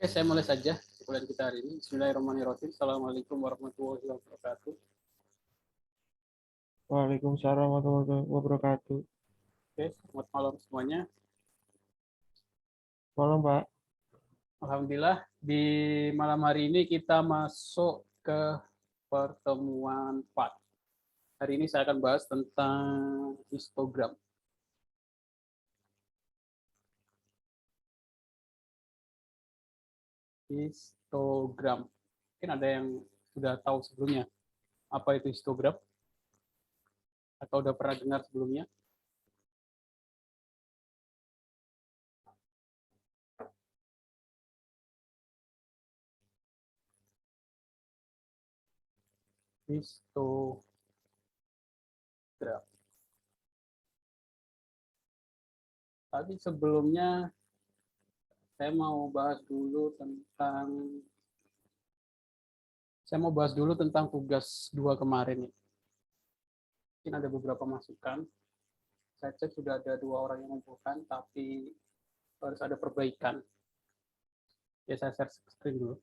Oke, saya mulai saja kuliah kita hari ini. Bismillahirrahmanirrahim. Assalamualaikum warahmatullahi wabarakatuh. Waalaikumsalam warahmatullahi wabarakatuh. Oke, selamat malam semuanya. Malam, Pak. Alhamdulillah, di malam hari ini kita masuk ke pertemuan 4. Hari ini saya akan bahas tentang histogram. Histogram. Mungkin ada yang sudah tahu sebelumnya apa itu histogram? Atau udah pernah dengar sebelumnya? Histogram. Tapi sebelumnya saya mau bahas dulu tentang tugas 2 kemarin. Mungkin ada beberapa masukan. Saya cek sudah ada 2 orang yang mengumpulkan, tapi harus ada perbaikan. Ya, saya share screen dulu.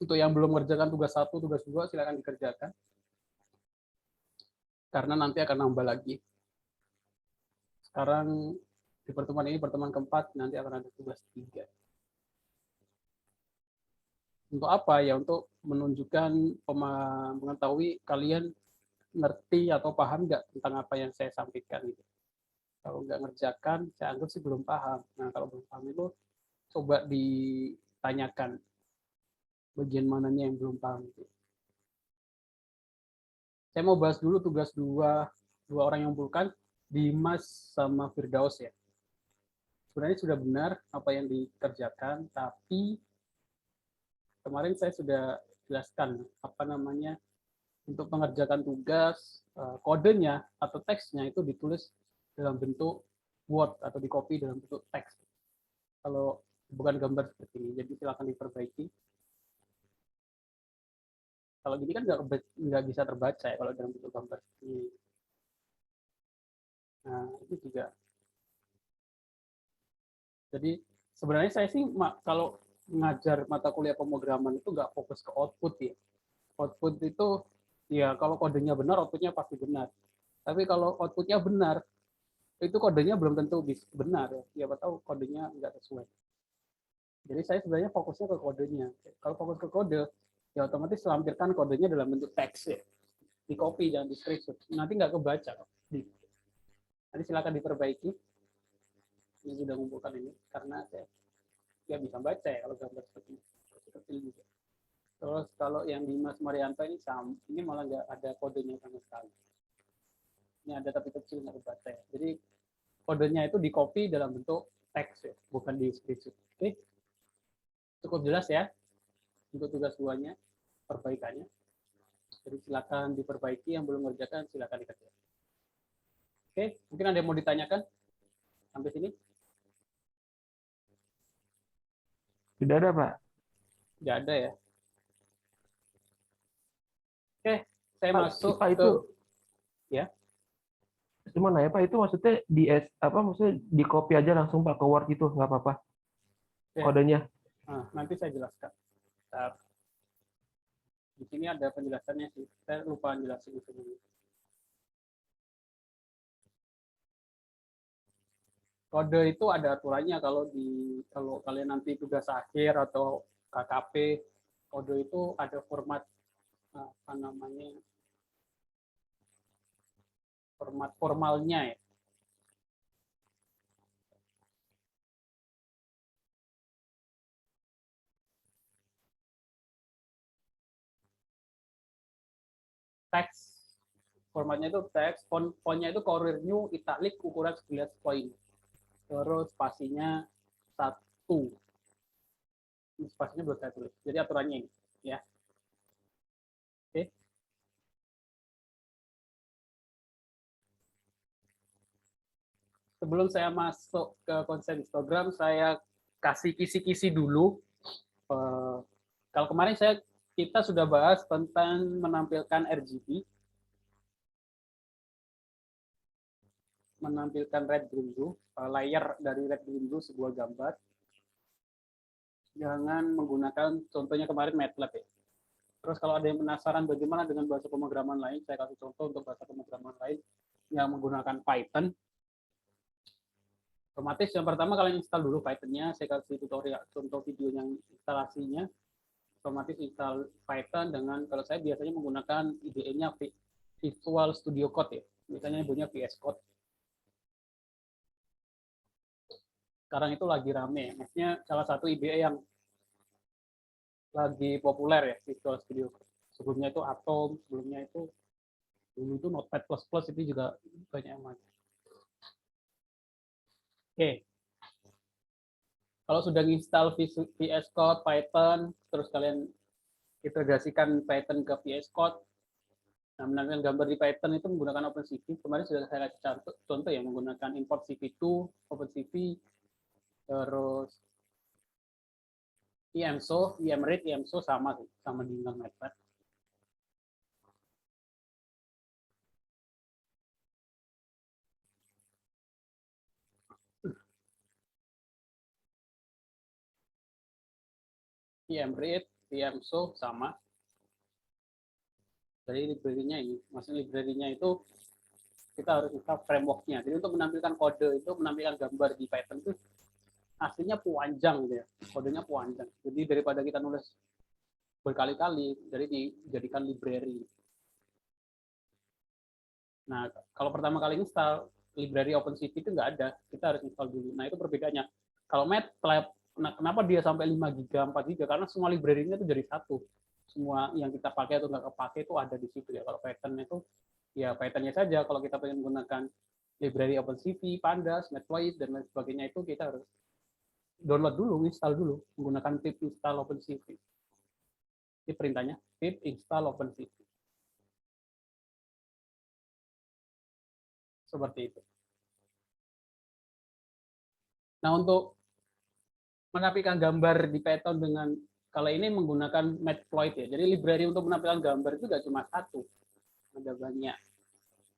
Untuk yang belum mengerjakan tugas 1, tugas 2, silakan dikerjakan. Karena nanti akan nambah lagi. Sekarang di pertemuan ini, pertemuan keempat, nanti akan ada tugas 3. Untuk apa? Ya untuk menunjukkan, mengetahui kalian ngerti atau paham nggak tentang apa yang saya sampaikan. Kalau nggak ngerjakan, saya anggap sih belum paham. Nah, kalau belum paham itu coba ditanyakan bagian mananya yang belum paham. Saya mau bahas dulu tugas dua orang yang bukan, Dimas sama Firdaus ya. Sebenarnya sudah benar apa yang dikerjakan, tapi kemarin saya sudah jelaskan apa namanya, untuk mengerjakan tugas, kodenya atau teksnya itu ditulis dalam bentuk Word atau di copy dalam bentuk teks. Kalau bukan gambar seperti ini, jadi silakan diperbaiki. Kalau gini kan nggak bisa terbaca ya kalau dalam bentuk gambar seperti ini. Nah, itu juga. Jadi sebenarnya saya sih kalau ngajar mata kuliah pemrograman itu nggak fokus ke output ya. Output itu ya kalau kodenya benar, outputnya pasti benar. Tapi kalau outputnya benar, itu kodenya belum tentu benar ya. Siapa tahu kodenya nggak sesuai. Jadi saya sebenarnya fokusnya ke kodenya. Kalau fokus ke kode, ya otomatis lampirkan kodenya dalam bentuk teks ya. Di copy, jangan di screenshot. Nanti nggak kebaca. Nanti silakan diperbaiki. Ini sudah mengumpulkan ini, karena saya nggak bisa baca ya kalau gambar seperti ini. Terus kalau yang di Mas Marianto ini malah nggak ada kodenya sama sekali. Ini ada tapi kecil nggak kebaca ya. Jadi kodenya itu di copy dalam bentuk teks ya, bukan di screenshot. Oke, cukup jelas ya untuk tugas 2-nya, perbaikannya. Jadi silakan diperbaiki, yang belum mengerjakan silakan dikerjakan. Oke, mungkin ada yang mau ditanyakan sampai sini? Tidak ada, Pak. Nggak ada ya. Oke, saya Pak, masuk Pak ke itu ya. cuma nanya, Pak, itu maksudnya maksudnya di copy aja langsung Pak ke Word gitu, nggak apa-apa Oke. kodenya. Nah, nanti saya jelaskan. Di sini ada penjelasannya sih. Saya lupa jelasin itu dulu. Kode itu ada aturannya kalau kalian nanti tugas akhir atau KKP, kode itu ada format apa namanya, format formalnya ya. Teks, formatnya itu teks, fontnya itu Courier New italic ukuran 11 poin. Terus spasinya 1. Ini spasinya belum saya tulis. Jadi aturannya ini ya. Oke. Sebelum saya masuk ke konsep histogram, saya kasih kisi-kisi dulu. Kalau kemarin saya kita sudah bahas tentang menampilkan RGB, menampilkan red green blue, layer dari red green blue sebuah gambar. Jangan menggunakan, contohnya kemarin MATLAB ya. Terus kalau ada yang penasaran bagaimana dengan bahasa pemrograman lain, saya kasih contoh untuk bahasa pemrograman lain yang menggunakan Python. Otomatis yang pertama kalian install dulu Python-nya, saya kasih tutorial contoh video yang instalasinya. Otomatis install Python dengan, kalau saya biasanya menggunakan IDE-nya Visual Studio Code ya. Biasanya punya VS Code. Sekarang itu lagi rame, maksudnya salah satu IDE yang lagi populer ya, Visual Studio Code. Sebelumnya itu Atom, sebelumnya itu dulu itu Notepad++ itu juga banyak yang macam. Oke. Kalau sudah install VS Code, Python, terus kalian integrasikan Python ke VS Code, nah, menampilkan gambar di Python itu menggunakan OpenCV. Kemarin sudah saya kasih contoh ya, menggunakan import CV2, OpenCV, terus IMSO, IMRead, IMSO sama dengan MATLAB. IMRead, IMSO sama. Jadi library-nya ini, maksudnya library-nya itu kita harus install framework-nya. Jadi untuk menampilkan kode itu, menampilkan gambar di Python itu aslinya panjang gitu ya, kodenya panjang. Jadi daripada kita nulis berkali-kali, jadi dijadikan library. Nah, kalau pertama kali install library OpenCV itu nggak ada, kita harus install dulu. Nah, itu perbedaannya. Kalau MATLAB, nah, kenapa dia sampai 5 GB, 4 GB? Karena semua library-nya itu jadi satu. Semua yang kita pakai atau nggak kepake itu ada di situ ya. Kalau Python itu, ya Python-nya saja. Kalau kita pengen menggunakan library OpenCV, Pandas, Matplotlib, dan lain sebagainya itu kita harus download dulu, install dulu, menggunakan pip install OpenCV. Ini perintahnya, pip install OpenCV. Seperti itu. Nah, untuk menampilkan gambar di Python dengan, kalau ini menggunakan Matplotlib ya. Jadi library untuk menampilkan gambar itu nggak cuma satu, ada banyak.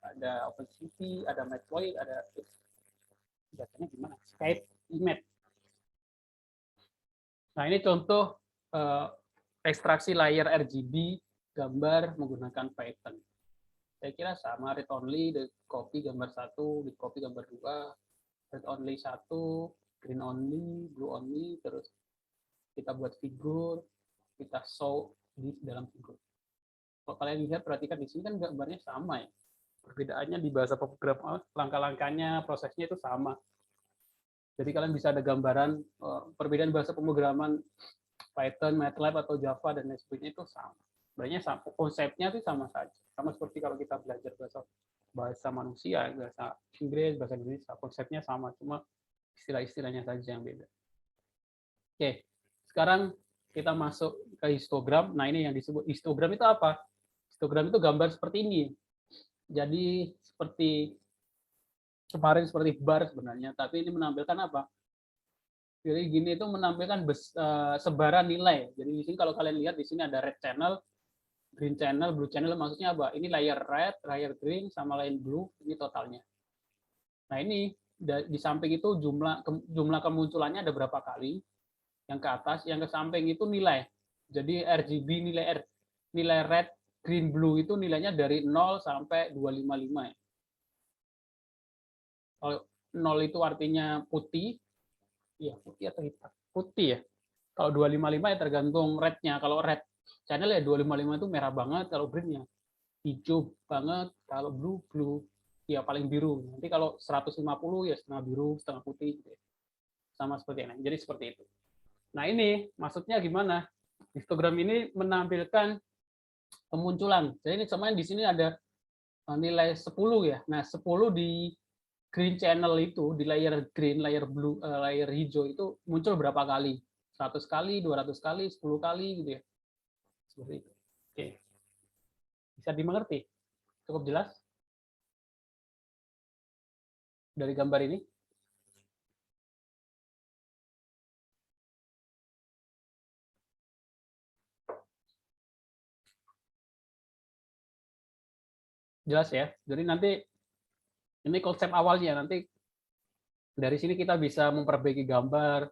Ada OpenCV, ada Matplotlib, ada biasanya gimana? Skype, Image. Nah, ini contoh ekstraksi layar RGB gambar menggunakan Python. Saya kira sama, read only, di copy gambar 1, di copy gambar 2, read only 1, green only, blue only, terus kita buat figur, kita show di dalam figur. Kalau kalian lihat, perhatikan di sini kan gambarnya sama ya. Perbedaannya di bahasa pemrograman, langkah-langkahnya, prosesnya itu sama. Jadi kalian bisa ada gambaran perbedaan bahasa pemrograman Python, MATLAB atau Java dan lain sebagainya itu sama. Sebenarnya konsepnya itu sama saja. Sama seperti kalau kita belajar bahasa manusia, bahasa Inggris, bahasa Indonesia, konsepnya sama, cuma istilah-istilahnya saja yang beda. Oke, sekarang kita masuk ke histogram. Nah, ini yang disebut histogram itu apa? Histogram itu gambar seperti ini. Jadi seperti kemarin seperti bar sebenarnya, tapi ini menampilkan apa? Jadi gini itu menampilkan sebaran nilai. Jadi di sini kalau kalian lihat di sini ada red channel, green channel, blue channel, maksudnya apa? Ini layer red, layer green, sama layer blue, ini totalnya. Nah, ini di samping itu jumlah kemunculannya ada berapa kali? Yang ke atas, yang ke samping itu nilai. Jadi RGB nilai red, green, blue itu nilainya dari 0 sampai 255 ya. Kalau 0 itu artinya putih, ya putih atau hitam? Putih ya. Kalau 255 ya tergantung red-nya. Kalau red channel ya 255 itu merah banget, kalau green ya hijau banget, kalau blue ya paling biru. Nanti kalau 150 ya setengah biru, setengah putih gitu ya. Sama seperti ini. Jadi seperti itu. Nah, ini maksudnya gimana? Histogram ini menampilkan kemunculan. Jadi ini semuanya di sini ada nilai 10 ya. Nah, 10 di green channel itu, di layer green, layer blue, layer hijau itu muncul berapa kali? 100 kali, 200 kali, 10 kali gitu ya. Seperti itu. Oke. Bisa dimengerti? Cukup jelas? Dari gambar ini? Jelas ya. Jadi nanti ini konsep awalnya, nanti dari sini kita bisa memperbaiki gambar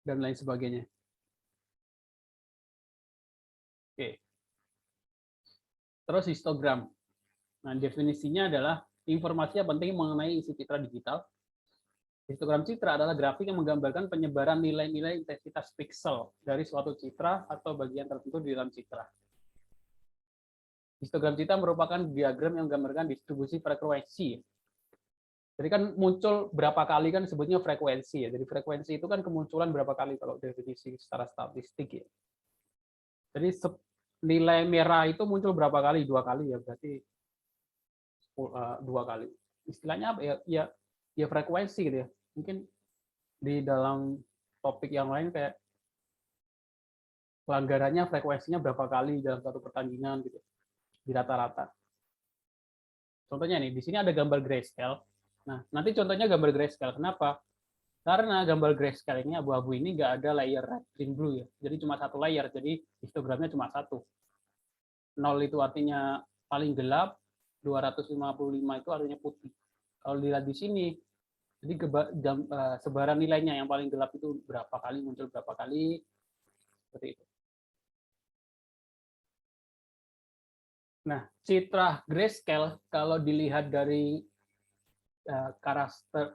dan lain sebagainya. Oke. Terus histogram. Nah, definisinya adalah informasi yang penting mengenai isi citra digital. Histogram citra adalah grafik yang menggambarkan penyebaran nilai-nilai intensitas piksel dari suatu citra atau bagian tertentu di dalam citra. Histogram citra merupakan diagram yang menggambarkan distribusi frekuensi. Jadi kan muncul berapa kali kan sebutnya frekuensi ya. Jadi frekuensi itu kan kemunculan berapa kali kalau definisi secara statistik ya. Jadi nilai merah itu muncul berapa kali? 2 kali ya, berarti 2 kali. Istilahnya apa ya? Ya frekuensi gitu ya. Mungkin di dalam topik yang lain kayak pelanggarannya frekuensinya berapa kali dalam satu pertandingan gitu di rata-rata. Contohnya nih, di sini ada gambar grayscale. Nah, nanti contohnya gambar grayscale. Kenapa? Karena gambar grayscale ini abu-abu ini nggak ada layer red, green, blue ya. Jadi cuma satu layer, jadi histogramnya cuma satu. 0 itu artinya paling gelap, 255 itu artinya putih. Kalau dilihat di sini, jadi sebaran nilainya yang paling gelap itu berapa kali, muncul berapa kali, seperti itu. Nah, citra grayscale kalau dilihat dari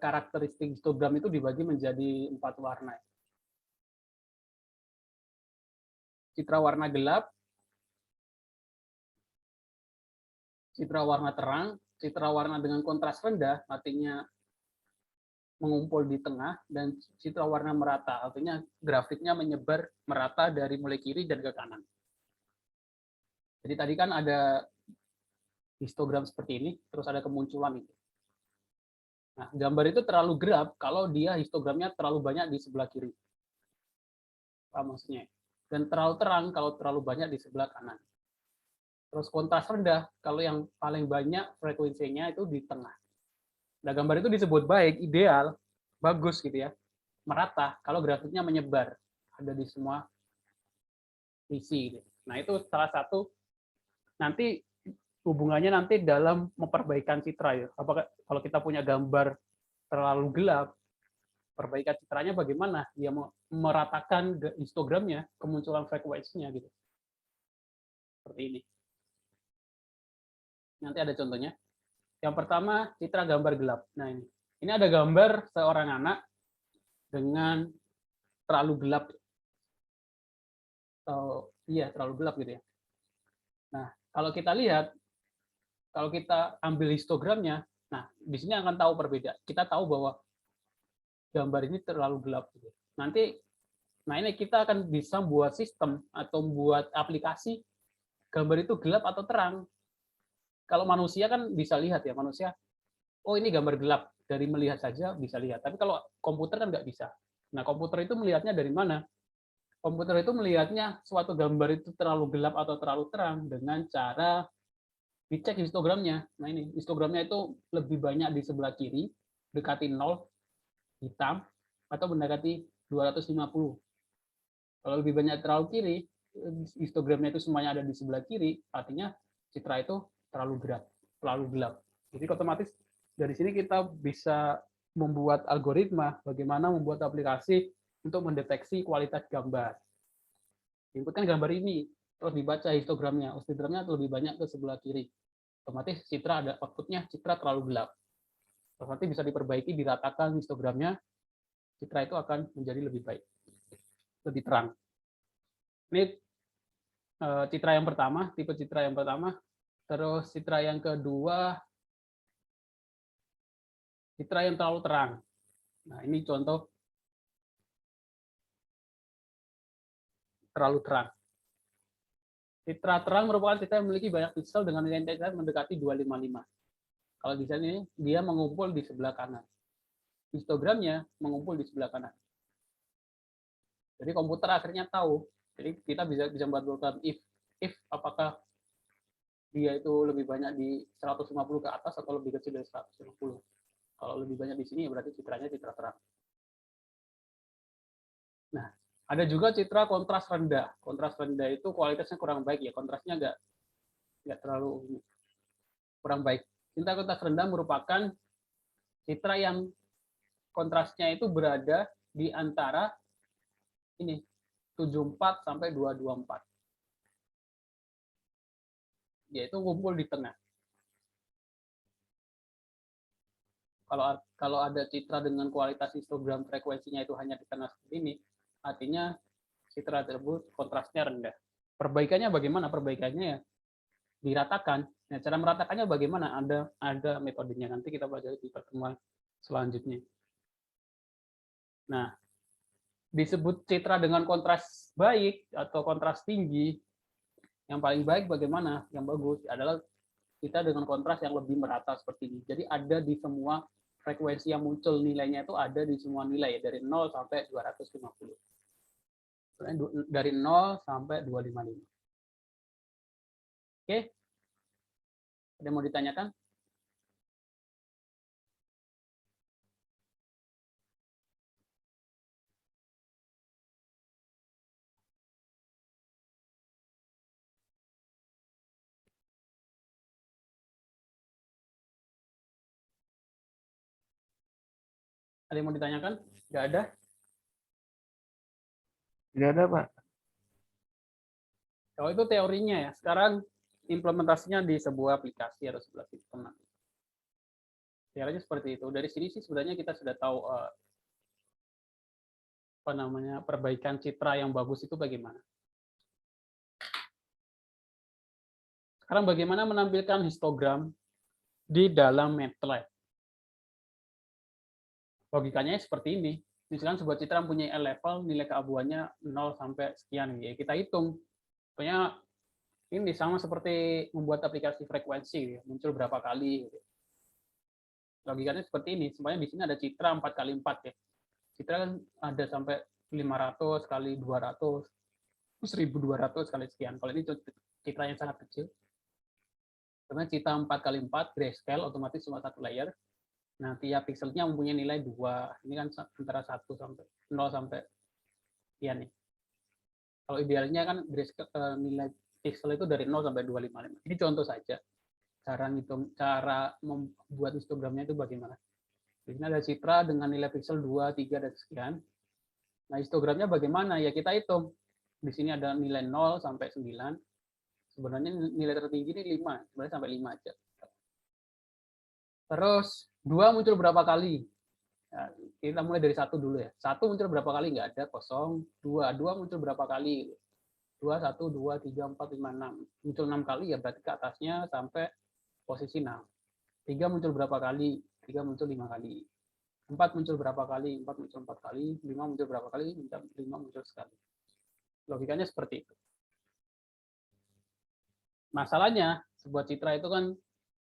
karakteristik histogram itu dibagi menjadi 4 warna. Citra warna gelap, citra warna terang, citra warna dengan kontras rendah, artinya mengumpul di tengah, dan citra warna merata, artinya grafiknya menyebar merata dari mulai kiri dan ke kanan. Jadi tadi kan ada histogram seperti ini, terus ada kemunculan itu. Nah, gambar itu terlalu gelap kalau dia histogramnya terlalu banyak di sebelah kiri. Apa maksudnya? Dan terlalu terang kalau terlalu banyak di sebelah kanan. Terus kontras rendah kalau yang paling banyak frekuensinya itu di tengah. Nah, gambar itu disebut baik, ideal, bagus gitu ya, merata kalau grafiknya menyebar, ada di semua sisi. Gitu. Nah, itu salah satu nanti hubungannya nanti dalam memperbaikan citra ya. Apakah kalau kita punya gambar terlalu gelap, perbaikan citranya bagaimana? Dia meratakan histogramnya, kemunculan frekuensinya gitu. Seperti ini. Nanti ada contohnya. Yang pertama, citra gambar gelap. Nah, ini ada gambar seorang anak dengan terlalu gelap. Iya, terlalu gelap gitu ya. Nah, kalau kita lihat, kalau kita ambil histogramnya, nah, di sini akan tahu perbedaan. Kita tahu bahwa gambar ini terlalu gelap. Gitu. Nanti, nah ini kita akan bisa buat sistem atau buat aplikasi gambar itu gelap atau terang. Kalau manusia kan bisa lihat ya, manusia, oh ini gambar gelap, dari melihat saja bisa lihat. Tapi kalau komputer kan nggak bisa. Nah, komputer itu melihatnya dari mana? Komputer itu melihatnya suatu gambar itu terlalu gelap atau terlalu terang dengan cara dicek histogramnya. Nah ini, histogramnya itu lebih banyak di sebelah kiri, dekati 0, hitam, atau mendekati 250. Kalau lebih banyak terlalu kiri, histogramnya itu semuanya ada di sebelah kiri, artinya citra itu terlalu gelap. Jadi otomatis dari sini kita bisa membuat algoritma bagaimana membuat aplikasi untuk mendeteksi kualitas gambar. Inputkan gambar ini, terus dibaca histogramnya. Histogramnya lebih banyak ke sebelah kiri. Otomatis citra ada outputnya, citra terlalu gelap. Terus nanti bisa diperbaiki, diratakan histogramnya, citra itu akan menjadi lebih baik, lebih terang. Ini citra yang pertama, tipe citra yang pertama. Terus citra yang kedua, citra yang terlalu terang. Nah, ini contoh terlalu terang. Citra terang merupakan citra yang memiliki banyak piksel dengan nilai intensitas mendekati 255. Kalau di sini dia mengumpul di sebelah kanan. Histogramnya mengumpul di sebelah kanan. Jadi komputer akhirnya tahu. Jadi kita bisa membuat program if apakah dia itu lebih banyak di 150 ke atas atau lebih kecil dari 150. Kalau lebih banyak di sini berarti citranya citra terang. Nah, ada juga citra kontras rendah. Kontras rendah itu kualitasnya kurang baik ya, kontrasnya nggak terlalu kurang baik. Citra kontras rendah merupakan citra yang kontrasnya itu berada di antara ini 74 sampai 224. Yaitu kumpul di tengah. Kalau ada citra dengan kualitas histogram frekuensinya itu hanya di tengah seperti ini, artinya citra tersebut kontrasnya rendah. Perbaikannya bagaimana? Perbaikannya ya diratakan. Nah, cara meratakannya bagaimana? Ada metodenya. Nanti kita pelajari di pertemuan selanjutnya. Nah, disebut citra dengan kontras baik atau kontras tinggi. Yang paling baik bagaimana? Yang bagus adalah kita dengan kontras yang lebih merata seperti ini. Jadi ada di semua frekuensi yang muncul nilainya itu ada di semua nilai dari 0 sampai 250. Dari 0 sampai 255. Oke? Ada yang mau ditanyakan? Ada yang mau ditanyakan? Nggak ada? Tidak ada, Pak. Kalau itu teorinya ya. Sekarang implementasinya di sebuah aplikasi atau sebuah sistem. Teorinya seperti itu. Dari sini sih sebenarnya kita sudah tahu perbaikan citra yang bagus itu bagaimana. Sekarang bagaimana menampilkan histogram di dalam MATLAB. Logikanya seperti ini. Misalkan sebuah citra mempunyai level, nilai keabuannya 0 sampai sekian. Ya, kita hitung. Pokoknya ini sama seperti membuat aplikasi frekuensi. Ya. Muncul berapa kali. Gitu. Logikanya seperti ini. Semuanya di sini ada citra 4x4. Ya. Citra kan ada sampai 500 kali 200, 1200 kali sekian. Kalau ini citra yang sangat kecil. Karena citra 4x4 grayscale otomatis cuma satu layer. Nah, tiap pixelnya mempunyai nilai 2. Ini kan antara 1 sampai 0 sampai sekian nih. Kalau idealnya kan nilai pixel itu dari 0 sampai 255. Ini contoh saja. Cara membuat histogramnya itu bagaimana. Di sini ada citra dengan nilai pixel 2, 3, dan sekian. Nah, histogramnya bagaimana? Ya kita hitung. Di sini ada nilai 0 sampai 9. Sebenarnya nilai tertinggi ini 5. Sebenarnya sampai 5 aja. Terus 2 muncul berapa kali? Nah, kita mulai dari 1 dulu ya. 1 muncul berapa kali? Nggak ada, kosong. 2 muncul berapa kali? 2, 1, 2, 3, 4, 5, 6. Muncul 6 kali ya berarti ke atasnya sampai posisi 6. 3 muncul berapa kali? 3 muncul 5 kali. 4 muncul berapa kali? 4 muncul 4 kali. 5 muncul berapa kali? 5 muncul sekali. Logikanya seperti itu. Masalahnya, sebuah citra itu kan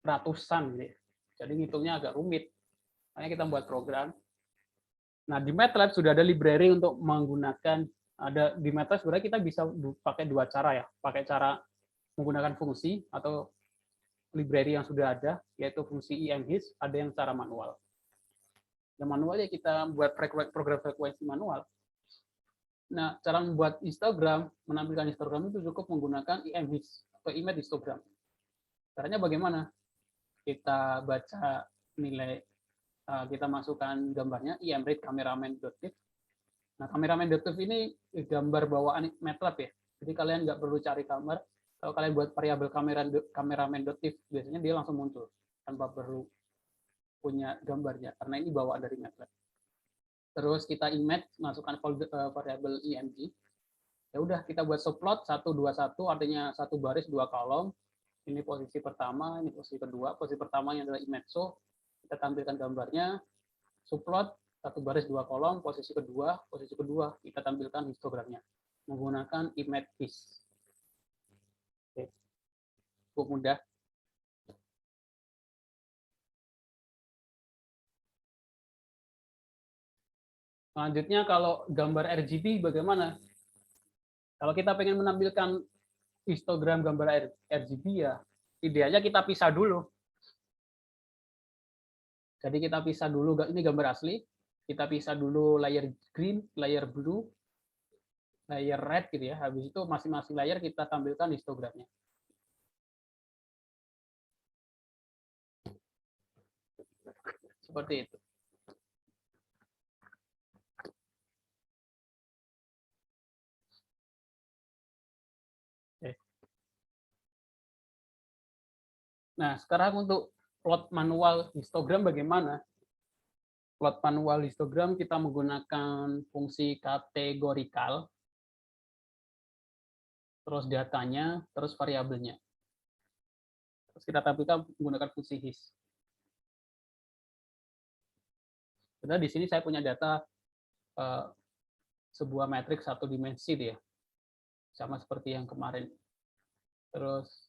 ratusan. Gitu ya. Jadi ngitungnya agak rumit. Makanya kita buat program. Nah, di MATLAB sudah ada library untuk menggunakan, di MATLAB sebenarnya kita bisa pakai 2 cara ya. Pakai cara menggunakan fungsi atau library yang sudah ada, yaitu fungsi IMHIS, ada yang cara manual. Yang manual ya kita buat program frekuensi manual. Nah, cara membuat histogram, menampilkan histogram itu cukup menggunakan IMHIS atau image histogram. Caranya bagaimana? Kita baca nilai, kita masukkan gambarnya imread cameraman.tif. Nah, cameraman.tif ini gambar bawaan MATLAB ya. Jadi kalian nggak perlu cari kamera. Kalau kalian buat variabel cameraman.tif, biasanya dia langsung muncul tanpa perlu punya gambarnya, karena ini bawaan dari MATLAB. Terus kita image, masukkan variabel img. Ya udah, kita buat subplot 121, artinya 1 baris 2 kolom. Ini posisi pertama, ini posisi kedua. Posisi pertamanya adalah image show. Kita tampilkan gambarnya. Subplot 1 baris 2 kolom. Posisi kedua kita tampilkan histogramnya menggunakan image his. Oke. Cukup mudah. Selanjutnya kalau gambar RGB bagaimana? Kalau kita pengen menampilkan histogram gambar RGB ya, idealnya kita pisah dulu. Jadi kita pisah dulu, ini gambar asli, kita pisah dulu layer green, layer blue, layer red gitu ya. Habis itu masing-masing layer kita tampilkan histogramnya. Seperti itu. Oke. Nah, sekarang untuk plot manual histogram bagaimana? Plot manual histogram kita menggunakan fungsi kategorikal, terus datanya, terus variabelnya. Terus kita tampilkan menggunakan fungsi his. Jadi di sini saya punya data sebuah matriks satu dimensi dia, sama seperti yang kemarin. Terus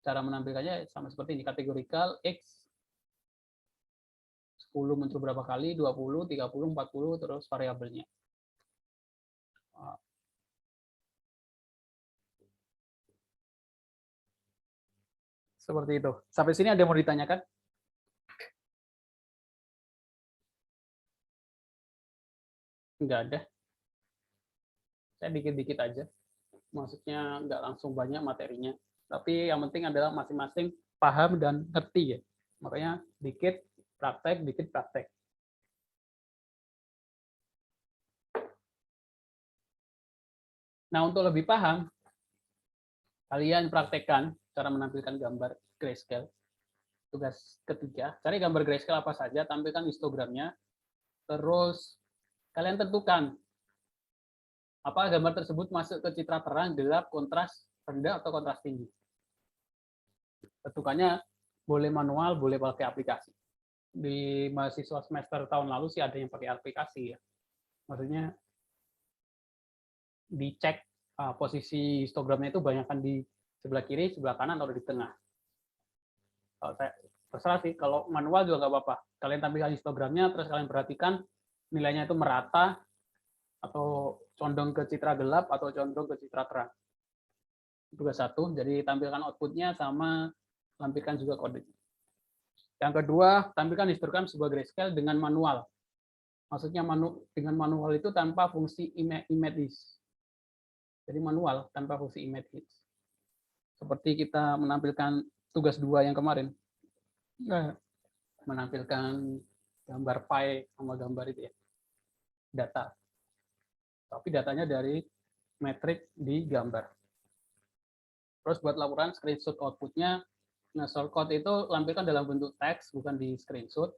cara menampilkannya sama seperti ini, kategorikal X 10 muncul berapa kali, 20, 30, 40, terus variabelnya. Seperti itu. Sampai sini ada yang mau ditanyakan? Enggak ada. Saya dikit-dikit aja. Maksudnya nggak langsung banyak materinya. Tapi yang penting adalah masing-masing paham dan ngerti ya. Makanya dikit praktek, dikit praktek. Nah, untuk lebih paham, kalian praktekkan cara menampilkan gambar grayscale. Tugas ketiga, cari gambar grayscale apa saja, tampilkan histogramnya, terus kalian tentukan apa gambar tersebut masuk ke citra terang, gelap, kontras rendah, atau kontras tinggi. Tentukannya boleh manual, boleh pakai aplikasi. Di mahasiswa semester tahun lalu sih ada yang pakai aplikasi ya. Maksudnya dicek posisi histogramnya itu banyakkan di sebelah kiri, sebelah kanan, atau di tengah. Kalau saya terserah sih, kalau manual juga nggak apa-apa. Kalian tampilkan histogramnya, terus kalian perhatikan nilainya itu merata, atau condong ke citra gelap, atau condong ke citra terang. Tugas satu, jadi tampilkan outputnya sama tampilkan juga kode. Yang kedua, tampilkan histogram sebuah grayscale dengan manual. Maksudnya dengan manual itu tanpa fungsi image. Jadi manual tanpa fungsi image. Seperti kita menampilkan tugas 2 yang kemarin. Menampilkan gambar file sama gambar itu ya. Data. Tapi datanya dari metrik di gambar. Terus buat laporan screenshot outputnya, nah shortcode itu lampirkan dalam bentuk teks, bukan di screenshot.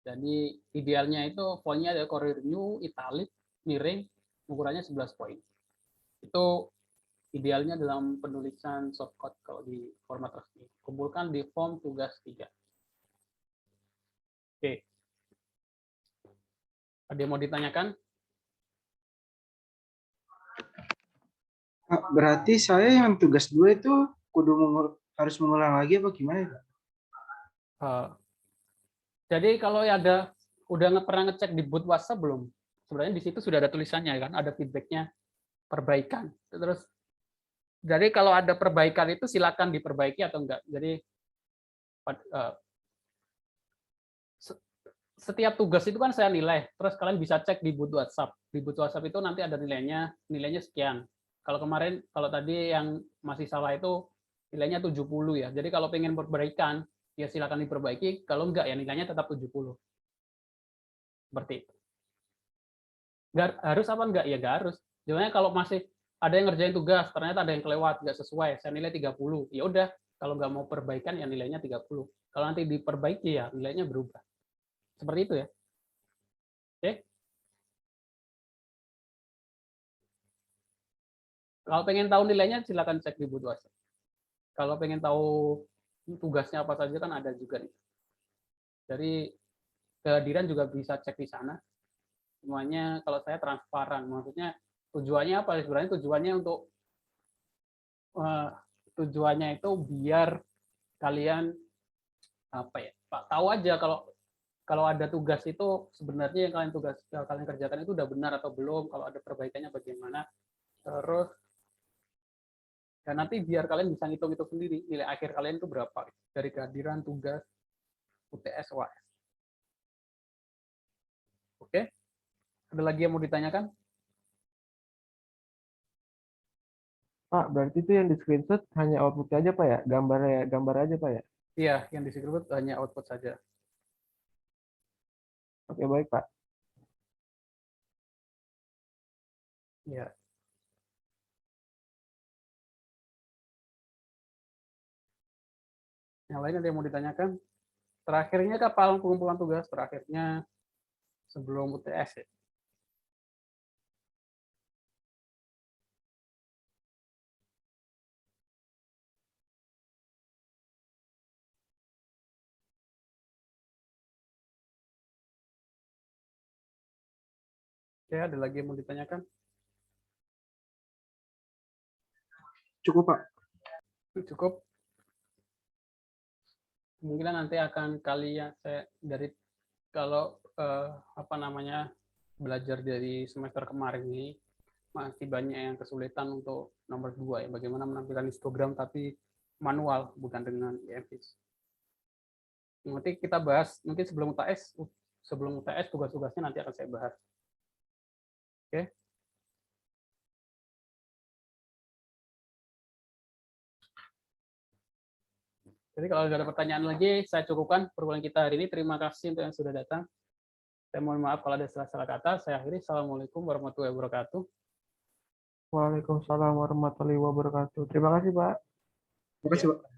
Jadi idealnya itu fontnya ada Courier New, italic, miring, ukurannya 11 poin. Itu idealnya dalam penulisan shortcode kalau di format resmi. Kumpulkan di form tugas 3. Oke. Ada yang mau ditanyakan? Berarti saya yang tugas 2 itu harus mengulang lagi apa gimana ya? Jadi kalau ya udah pernah ngecek di boot WhatsApp belum? Sebenarnya di situ sudah ada tulisannya kan, ada feedbacknya perbaikan. Terus jadi kalau ada perbaikan itu silakan diperbaiki atau enggak. Jadi setiap tugas itu kan saya nilai, terus kalian bisa cek di boot WhatsApp. Di boot WhatsApp itu nanti ada nilainya sekian. Kalau kemarin, kalau tadi yang masih salah itu nilainya 70 ya. Jadi kalau pengen perbaikan, ya silakan diperbaiki. Kalau enggak, ya nilainya tetap 70. Seperti itu. Harus apa enggak? Ya enggak harus. Sebenarnya kalau masih ada yang ngerjain tugas, ternyata ada yang kelewat, enggak sesuai, saya nilai 30. Ya udah, kalau nggak mau perbaikan, ya nilainya 30. Kalau nanti diperbaiki, ya nilainya berubah. Seperti itu ya. Oke. Kalau pengen tahu nilainya, silakan cek di boot WhatsApp. Kalau pengen tahu tugasnya apa saja kan ada juga nih. Jadi kehadiran juga bisa cek di sana. Semuanya kalau saya transparan, maksudnya tujuannya apa? Sebenarnya tujuannya untuk tujuannya itu biar kalian apa ya, Pak, tahu aja kalau ada tugas itu sebenarnya yang kalian kerjakan itu udah benar atau belum, kalau ada perbaikannya bagaimana. Terus dan nanti biar kalian bisa ngitung itu sendiri nilai akhir kalian itu berapa dari kehadiran tugas UTS UAS. Oke, ada lagi yang mau ditanyakan? Pak, berarti itu yang di screenshot hanya output aja Pak ya? Gambar aja Pak ya? Iya, yang di Secret hanya output saja. Oke, baik, Pak. Iya. Yang lain ada yang mau ditanyakan? Terakhirnya kapan pengumpulan tugas? Terakhirnya sebelum UTS ya? Oke, ada lagi yang mau ditanyakan? Cukup, Pak. Cukup. Kemungkinan nanti akan kalian saya dari kalau apa namanya belajar dari semester kemarin ini masih banyak yang kesulitan untuk nomor 2 ya, bagaimana menampilkan histogram tapi manual bukan dengan IMVIS. Nanti kita bahas mungkin sebelum UTS tugas-tugasnya nanti akan saya bahas. Oke. Jadi kalau ada pertanyaan lagi, saya cukupkan perbulan kita hari ini. Terima kasih untuk yang sudah datang. Saya mohon maaf kalau ada salah-salah kata. Saya akhiri. Assalamualaikum warahmatullahi wabarakatuh. Waalaikumsalam warahmatullahi wabarakatuh. Terima kasih, Pak. Terima kasih, Pak.